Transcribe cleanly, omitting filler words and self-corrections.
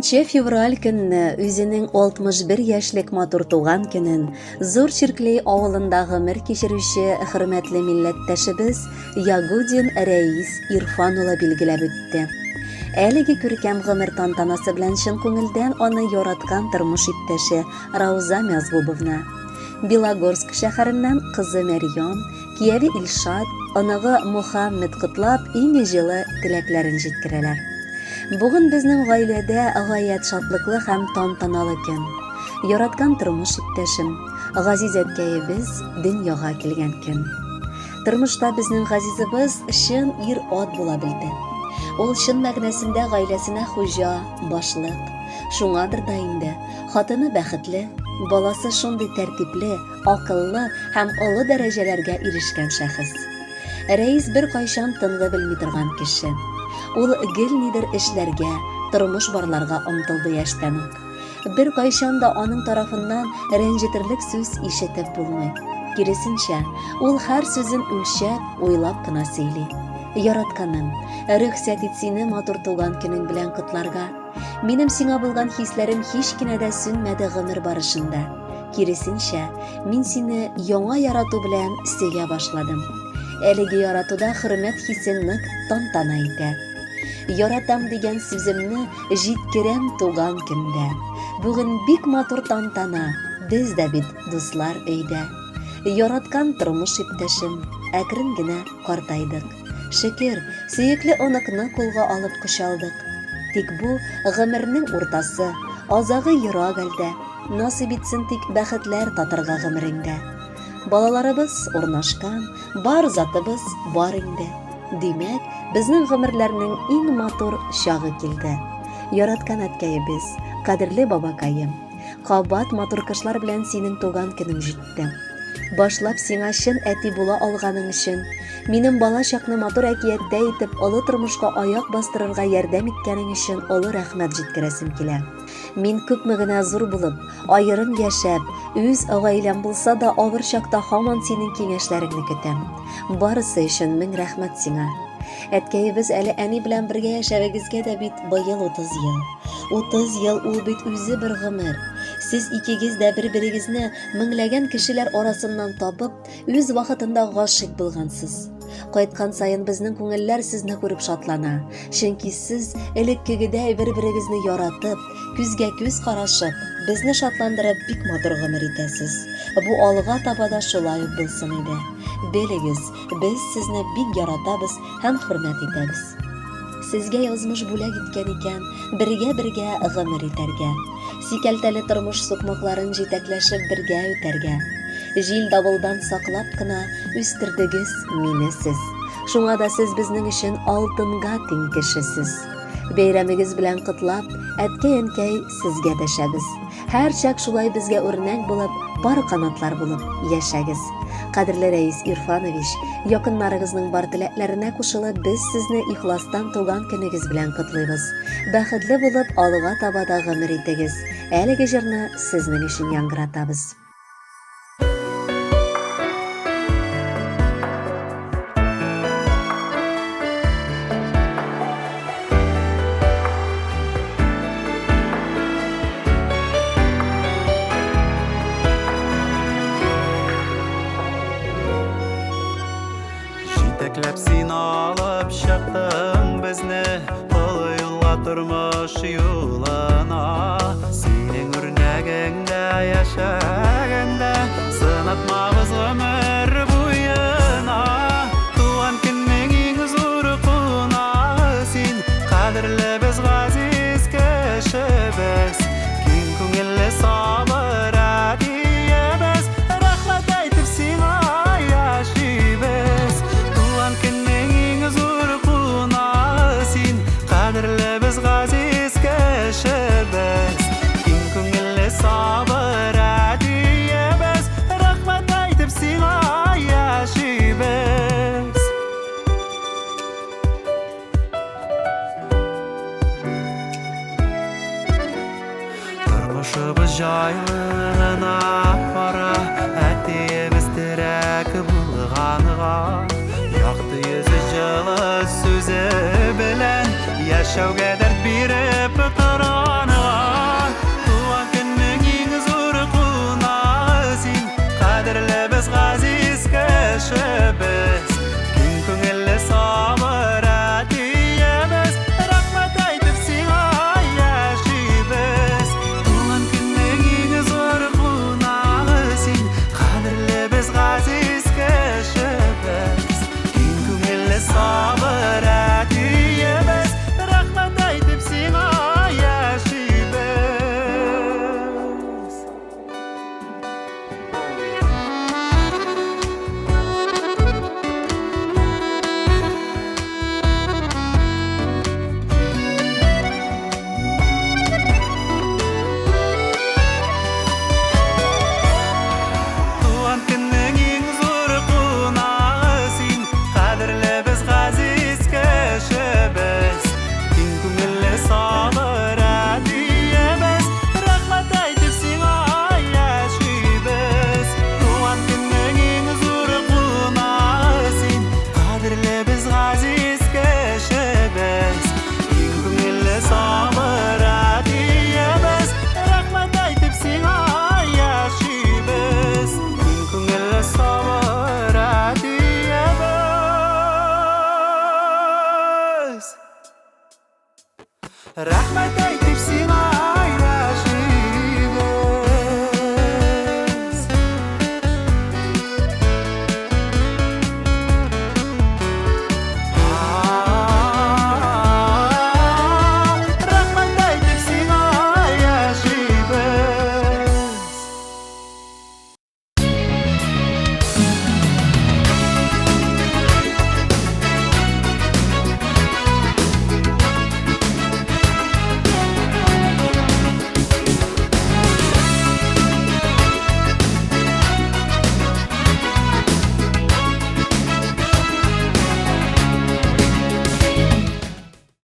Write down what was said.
Февраль көнне үзенең 61 яшьлек матур туган көнен Зур Чирклей авылында гомер кичерүче хөрмәтле милләттәшебез Ягудин Рәис Ирфан улы билгеләп үтте. Әлеге күркәм гомер тантанасы белән чын күңелдән аны яраткан тормыш иптәше Рауза Мязгубовна, Белогорск шәһәреннән кызы Мәрьям, кияве Илшат, оныгы Мухаммед котлап иң җылы теләкләрен җиткерәләр. Бүген безнең гаиләдә гаять шатлыклы һәм тантаналы көн. Яраткан тормыш иптәшем, Газиз әткәебез дөньяга килгән көн. Тормышта безнең Газизыбыз чын ир-ат була белде. Ул чын мәгънәсендә гаиләсенә хуҗа, башлык. Шуңадыр да инде хатыны бәхетле, баласы шундый тәртипле, акыллы һәм олы дәрәҗәләргә ирешкән шәхес. Рәис бер кайчан тынғы белми торган кеше. Ул гел нидер эшләргә, тормыш барларга омтылды яшьтән үк. Бер кайчан да аның тарафыннан рәнҗетерлек сүз ишетеп булмый. Киресенчә, ул һәр сүзен үлчәп, уйлап кына сөйли. Яратканым, рөхсәт ит сине матур туган көнең белән котларга. Минем сиңа булган хисләрем һич кенә дә сүнмәде гомер барышында. Киресенчә, мин сине яңа ярату белән сөя башладым. Әлеге яратуда хөрмәт хисен нык тантана итә. Яратам дигән сүземне җиткерәм туган көндә. Бүген бик матур тантана, без дә бит дуслар өйдә. Яраткан тормыш иптәшем, әкрен генә картайдык. Шөкер, сөекле оныкны кулга алып кучалдык. Тик бу гомернең уртасы, азагы ерак әлдә. Насыйп итсен тик бәхетләр татырга гомереңдә. Балаларыбыз урнашкан, бар затыбыз бар инде. Димәк, безнең гомерләрнең иң матур чагы килде. Яраткан әткәебез, кадерле бабакаем, кабат матур кышлар белән синең туган көнең җитте. Башлап сиңа чын әти була алганың өчен, минем бала чакны матур әкияттә итеп олы тормышка аяк бастырырга ярдәм иткәнең өчен олы рәхмәт җиткерәсем килә. Мин күпме генә зур булып, аерым яшәп, үз гаиләм булса да авыр чакта һаман синең киңәшләреңне көтәм. Барысы өчен мең рәхмәт сиңа. Әткәебез әле әни белән бергә яшәвегезгә дә бит быел 30 ел. 30 ел ул бит үзе бер гомер. Сез икегез дә бер-берегезне меңләгән кешеләр арасыннан табып, үз вакытында гашыйк булгансыз. Кайткан саен безнең күңелләр сезне күреп шатлана. Чөнки сез элеккегедәй бер-берегезне яратып, күзгә күз карашып, безне шатландырып бик матур гомер итәсез. Бу алга таба да шулай ук булсын иде. Белегез, без сезне бик яратабыз һәм хөрмәт итәбез. Сезгә язмыш бүләк иткән икән, бергә гомер итәргә. Сикәлтәле тормыш сукмакларын җитәкләшеп бергә үтәргә. Җил давылдан саклап кына үстердегез мине сез. Шуңа да сез безнең өчен алтынга тиң кешесез. Бәйрәмегез белән котлап, әткәй-әнкәй сезгә дәшәбез. Һәр чак шулай безгә үрнәк булып, бар канатлар булып яшәгез. Кадерле Рәис Ирфанович, якыннарыгызның бар теләкләренә кушылып, без сезне ихластан туган көнегез белән котлыйбыз. Бәхетле булып, алга таба да гомер итегез. Әлеге җырны сезнең өчен яңгыратабыз. Тәкләп син алып чыктың безне, олы юлга тормыш юлына. Синең үрнәгеңдә яшәгәндә, сынатмабыз гомер буена. Туган көннең иң зур кунагы син, кадерле без газиз кешебез. Киң күңелле сабыр әтиебез, рәхмәт әйтеп сиңа яшибез. Кадерле без газиз кешебез, киң күңелле сабыр әтиебез, рәхмәт әйтеп сиңа яшибез. Тормышыбыз җайлы гына бара, әтиебез терәк булганга. Якты йөзе җылы сүзе белән яшәүгә дәрт биреп торганы. газиз кешебез, киң күңелле сабыр әтиебез, рахмәт әйтеп сиңа яшибез. Туган көннең иң зур кунагы син, кадерле без газиз кешебез, киң күңелле сабыр әтиебез, рахмәт әйтеп сиңа яшибез. Туган көннең иң зур кунагы син, кадерле без газиз кешебез, киң күңелле сабыр әтиебез, рахмәт әйтеп сиңа яшибез. Туган көннең иң зур кунагы син, кадерле без газиз кешебез, киң күңелле сабыр әтиебез, рахмәт әйтеп сиңа яшибез. Киң күңелле сабыр әтиебез, рахмәт әйтеп